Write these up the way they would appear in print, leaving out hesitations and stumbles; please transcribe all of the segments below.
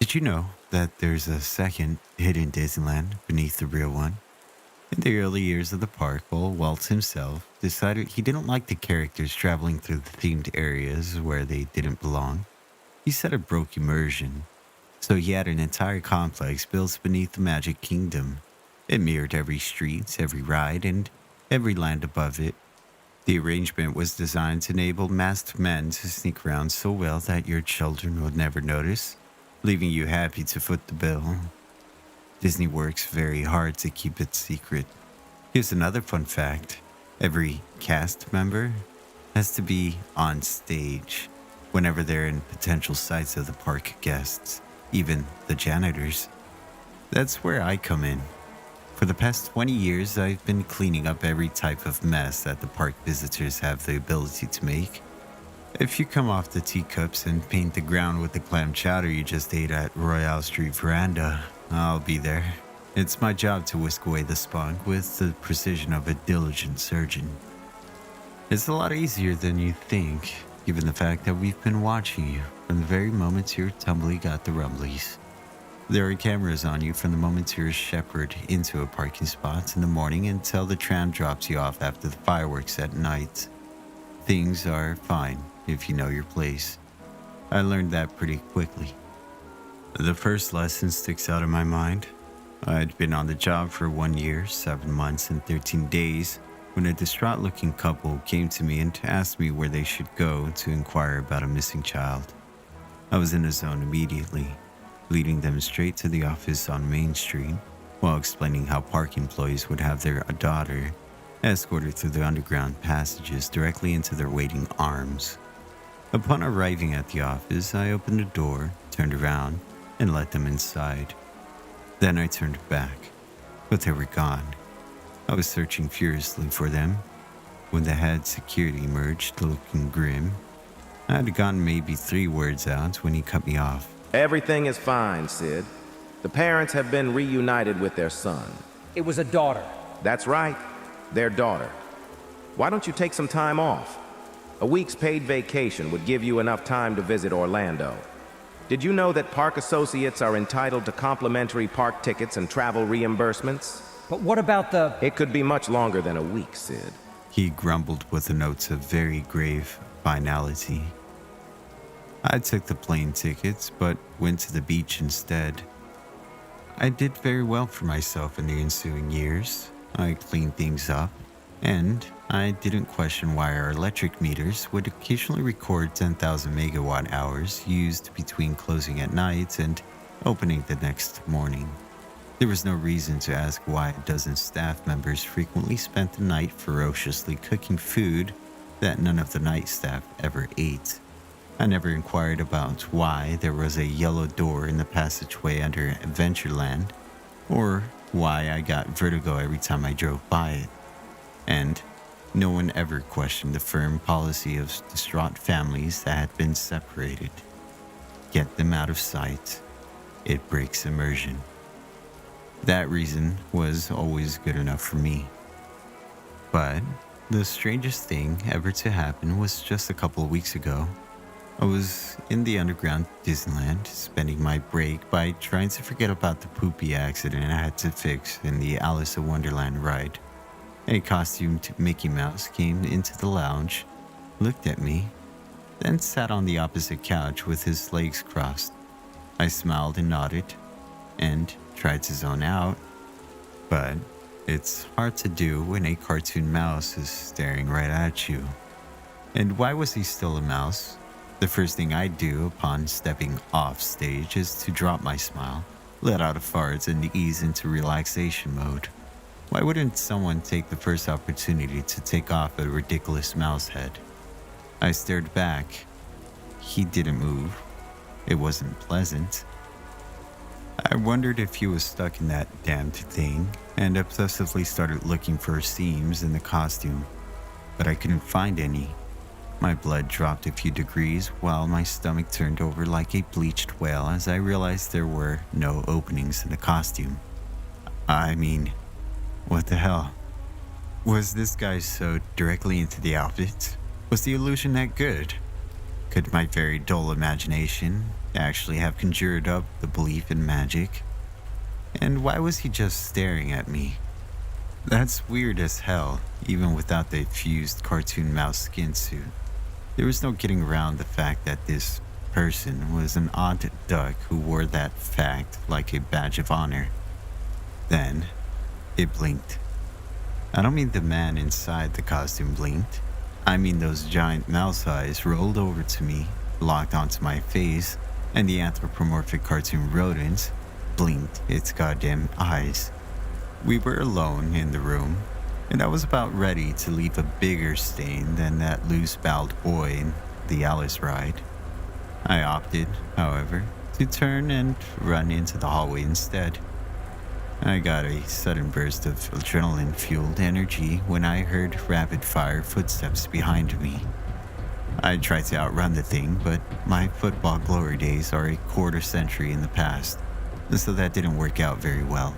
Did you know that there's a second hidden Disneyland beneath the real one? In the early years of the park, Walt himself decided he didn't like the characters traveling through the themed areas where they didn't belong. He said it broke immersion, so he had an entire complex built beneath the Magic Kingdom. It mirrored every street, every ride, and every land above it. The arrangement was designed to enable masked men to sneak around so well that your children would never notice, leaving you happy to foot the bill. Disney works very hard to keep it secret. Here's another fun fact. Every cast member has to be on stage whenever they're in potential sights of the park guests, even the janitors. That's where I come in. For the past 20 years, I've been cleaning up every type of mess that the park visitors have the ability to make. If you come off the teacups and paint the ground with the clam chowder you just ate at Royale Street Veranda, I'll be there. It's my job to whisk away the spunk with the precision of a diligent surgeon. It's a lot easier than you think, given the fact that we've been watching you from the very moment your tumbly got the rumblies. There are cameras on you from the moment you're shepherded into a parking spot in the morning until the tram drops you off after the fireworks at night. Things are fine if you know your place. I learned that pretty quickly. The first lesson sticks out in my mind. I'd been on the job for 1 year, 7 months, and 13 days when a distraught-looking couple came to me and asked me where they should go to inquire about a missing child. I was in the zone immediately, leading them straight to the office on Main Street while explaining how park employees would have their daughter escorted through the underground passages directly into their waiting arms. Upon arriving at the office, I opened the door, turned around, and let them inside. Then I turned back, but they were gone. I was searching furiously for them when the head security emerged, looking grim. I had gotten maybe 3 words out when he cut me off. Everything is fine, Sid. The parents have been reunited with their son. It was a daughter. That's right, their daughter. Why don't you take some time off? A week's paid vacation would give you enough time to visit Orlando. Did you know that park associates are entitled to complimentary park tickets and travel reimbursements? But what about the... It could be much longer than a week, Sid. He grumbled with the notes of very grave finality. I took the plane tickets, but went to the beach instead. I did very well for myself in the ensuing years. I cleaned things up, and I didn't question why our electric meters would occasionally record 10,000 megawatt hours used between closing at night and opening the next morning. There was no reason to ask why a dozen staff members frequently spent the night ferociously cooking food that none of the night staff ever ate. I never inquired about why there was a yellow door in the passageway under Adventureland, or why I got vertigo every time I drove by it. And no one ever questioned the firm policy of distraught families that had been separated. Get them out of sight. It breaks immersion. That reason was always good enough for me. But the strangest thing ever to happen was just a couple of weeks ago. I was in the underground Disneyland, spending my break by trying to forget about the poopy accident I had to fix in the Alice in Wonderland ride. A costumed Mickey Mouse came into the lounge, looked at me, then sat on the opposite couch with his legs crossed. I smiled and nodded, and tried to zone out, but it's hard to do when a cartoon mouse is staring right at you. And why was he still a mouse? The first thing I do upon stepping off stage is to drop my smile, let out a fart, and ease into relaxation mode. Why wouldn't someone take the first opportunity to take off a ridiculous mouse head? I stared back. He didn't move. It wasn't pleasant. I wondered if he was stuck in that damned thing, and obsessively started looking for seams in the costume, but I couldn't find any. My blood dropped a few degrees while my stomach turned over like a bleached whale as I realized there were no openings in the costume. I mean, what the hell? Was this guy sewed directly into the outfit? Was the illusion that good? Could my very dull imagination actually have conjured up the belief in magic? And why was he just staring at me? That's weird as hell, even without the fused cartoon mouse skin suit. There was no getting around the fact that this person was an odd duck who wore that fact like a badge of honor. Then, it blinked. I don't mean the man inside the costume blinked. I mean those giant mouse eyes rolled over to me, locked onto my face, and the anthropomorphic cartoon rodent blinked its goddamn eyes. We were alone in the room, and I was about ready to leave a bigger stain than that loose-bowed boy in the Alice ride. I opted, however, to turn and run into the hallway instead. I got a sudden burst of adrenaline-fueled energy when I heard rapid-fire footsteps behind me. I tried to outrun the thing, but my football glory days are a quarter century in the past, so that didn't work out very well.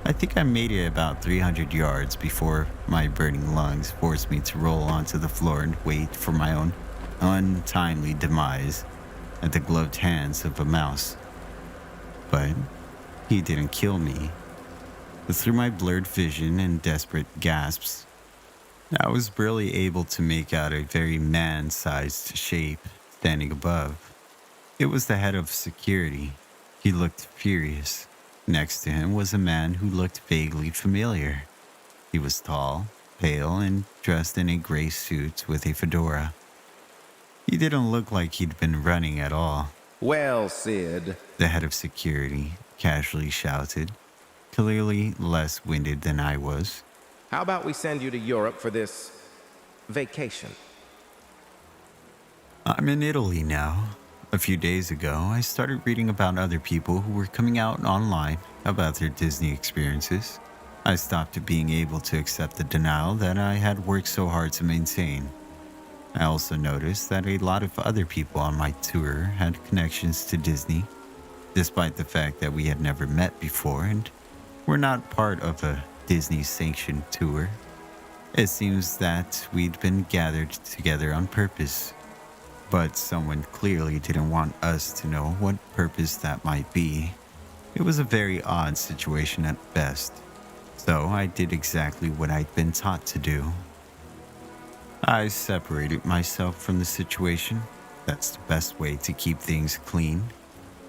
I think I made it about 300 yards before my burning lungs forced me to roll onto the floor and wait for my own untimely demise at the gloved hands of a mouse. But he didn't kill me. Through my blurred vision and desperate gasps, I was barely able to make out a very man-sized shape standing above. It was the head of security. He looked furious. Next to him was a man who looked vaguely familiar. He was tall, pale, and dressed in a gray suit with a fedora. He didn't look like he'd been running at all. Well, Sid. The head of security casually shouted, clearly less winded than I was. How about we send you to Europe for this vacation? I'm in Italy now. A few days ago, I started reading about other people who were coming out online about their Disney experiences. I stopped being able to accept the denial that I had worked so hard to maintain. I also noticed that a lot of other people on my tour had connections to Disney, despite the fact that we had never met before and were not part of a Disney-sanctioned tour. It seems that we'd been gathered together on purpose, but someone clearly didn't want us to know what purpose that might be. It was a very odd situation at best, so I did exactly what I'd been taught to do. I separated myself from the situation. That's the best way to keep things clean.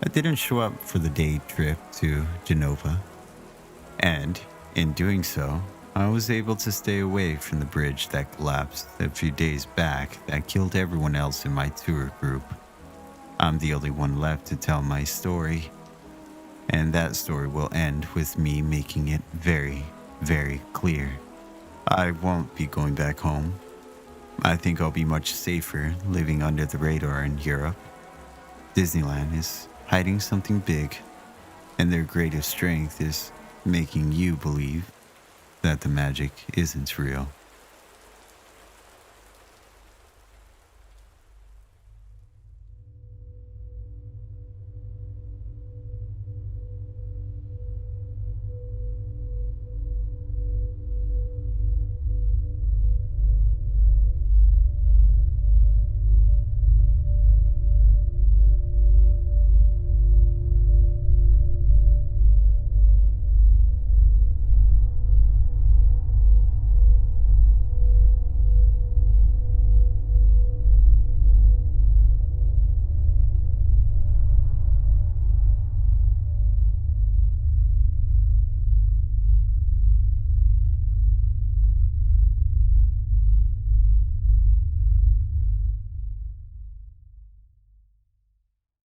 I didn't show up for the day trip to Genova, and in doing so, I was able to stay away from the bridge that collapsed a few days back that killed everyone else in my tour group. I'm the only one left to tell my story, and that story will end with me making it very, very clear. I won't be going back home. I think I'll be much safer living under the radar in Europe. Disneyland is hiding something big, and their greatest strength is making you believe that the magic isn't real.